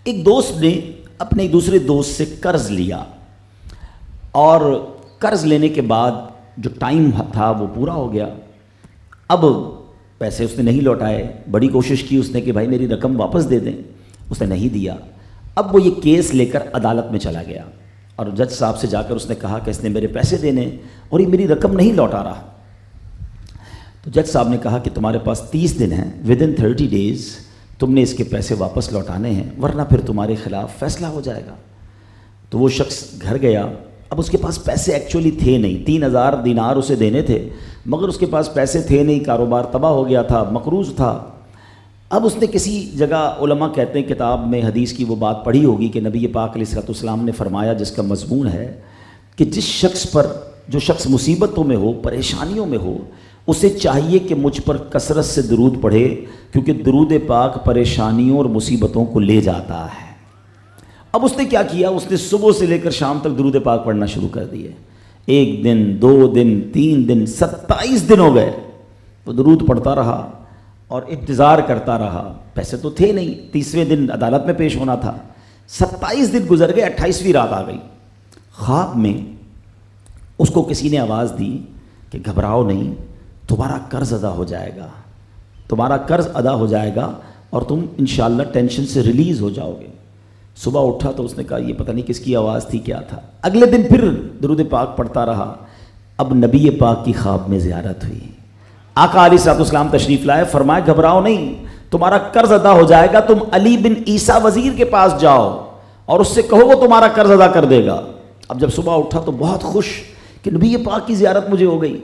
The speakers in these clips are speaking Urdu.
ایک دوست نے اپنے ایک دوسرے دوست سے قرض لیا، اور قرض لینے کے بعد جو ٹائم تھا وہ پورا ہو گیا۔ اب پیسے اس نے نہیں لوٹائے، بڑی کوشش کی اس نے کہ بھائی میری رقم واپس دے دیں، اس نے نہیں دیا۔ اب وہ یہ کیس لے کر عدالت میں چلا گیا اور جج صاحب سے جا کر اس نے کہا کہ اس نے میرے پیسے دینے اور یہ میری رقم نہیں لوٹا رہا۔ تو جج صاحب نے کہا کہ تمہارے پاس 30 دن ہیں، ودن 30 days تم نے اس کے پیسے واپس لوٹانے ہیں، ورنہ پھر تمہارے خلاف فیصلہ ہو جائے گا۔ تو وہ شخص گھر گیا، اب اس کے پاس پیسے ایکچولی تھے نہیں، 3000 دینار اسے دینے تھے، مگر اس کے پاس پیسے تھے نہیں، کاروبار تباہ ہو گیا تھا، مقروض تھا۔ اب اس نے کسی جگہ، علماء کہتے ہیں کتاب میں حدیث کی وہ بات پڑھی ہوگی کہ نبی پاک علیہ الصلوۃ والسلام نے فرمایا، جس کا مضمون ہے کہ جو شخص مصیبتوں میں ہو، پریشانیوں میں ہو، اسے چاہیے کہ مجھ پر کثرت سے درود پڑھے، کیونکہ درود پاک پریشانیوں اور مصیبتوں کو لے جاتا ہے۔ اب اس نے کیا کیا، اس نے صبح سے لے کر شام تک درود پاک پڑھنا شروع کر دیے۔ 1 دن، 2 دن، 3 دن، 27 دن ہو گئے، وہ درود پڑھتا رہا اور انتظار کرتا رہا۔ پیسے تو تھے نہیں، 30ویں دن عدالت میں پیش ہونا تھا۔ 27 دن گزر گئے، 28ویں رات آ گئی۔ خواب میں اس کو کسی نے آواز دی کہ گھبراؤ نہیں، تمہارا قرض ادا ہو جائے گا، تمہارا قرض ادا ہو جائے گا اور تم انشاءاللہ ٹینشن سے ریلیز ہو جاؤ گے۔ صبح اٹھا تو اس نے کہا یہ پتہ نہیں کس کی آواز تھی، کیا تھا۔ اگلے دن پھر درود پاک پڑھتا رہا۔ اب نبی پاک کی خواب میں زیارت ہوئی، آقا علیہ الصلوۃ والسلام تشریف لائے، فرمایا گھبراؤ نہیں، تمہارا قرض ادا ہو جائے گا، تم علی بن عیسیٰ وزیر کے پاس جاؤ اور اس سے کہو وہ تمہارا قرض ادا کر دے گا۔ اب جب صبح اٹھا تو بہت خوش کہ نبی پاک کی زیارت مجھے ہو گئی،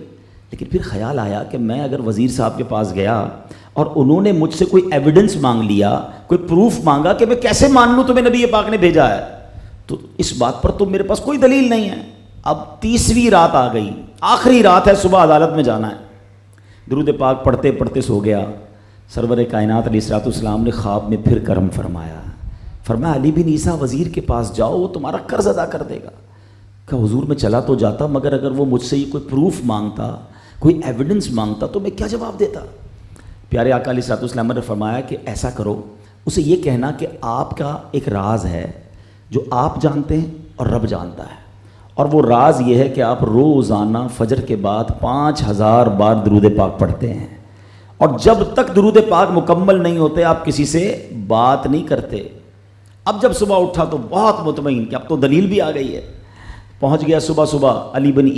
لیکن پھر خیال آیا کہ میں اگر وزیر صاحب کے پاس گیا اور انہوں نے مجھ سے کوئی ایویڈنس مانگ لیا، کوئی پروف مانگا، کہ میں کیسے مان لوں تمہیں نبی پاک نے بھیجا ہے، تو اس بات پر تو میرے پاس کوئی دلیل نہیں ہے۔ اب 30ویں رات آ گئی، آخری رات ہے، صبح عدالت میں جانا ہے۔ درود پاک پڑھتے پڑھتے سو گیا۔ سرور کائنات علیہ الصلوۃ والسلام نے خواب میں پھر کرم فرمایا علی بن عیسیٰ وزیر کے پاس جاؤ، وہ تمہارا قرض ادا کر دے گا۔ کہ حضور میں چلا تو جاتا، مگر اگر وہ مجھ سے یہ کوئی پروف مانگتا، کوئی ایویڈنس مانگتا تو میں کیا جواب دیتا۔ پیارے آقا علیہ الصلوۃ والسلام نے فرمایا کہ ایسا کرو، اسے یہ کہنا کہ آپ کا ایک راز ہے جو آپ جانتے ہیں اور رب جانتا ہے، اور وہ راز یہ ہے کہ آپ روزانہ فجر کے بعد 5000 بار درود پاک پڑھتے ہیں، اور جب تک درود پاک مکمل نہیں ہوتے آپ کسی سے بات نہیں کرتے۔ اب جب صبح اٹھا تو بہت مطمئن کہ اب تو دلیل بھی آ گئی ہے، پہنچ گیا صبح علی بن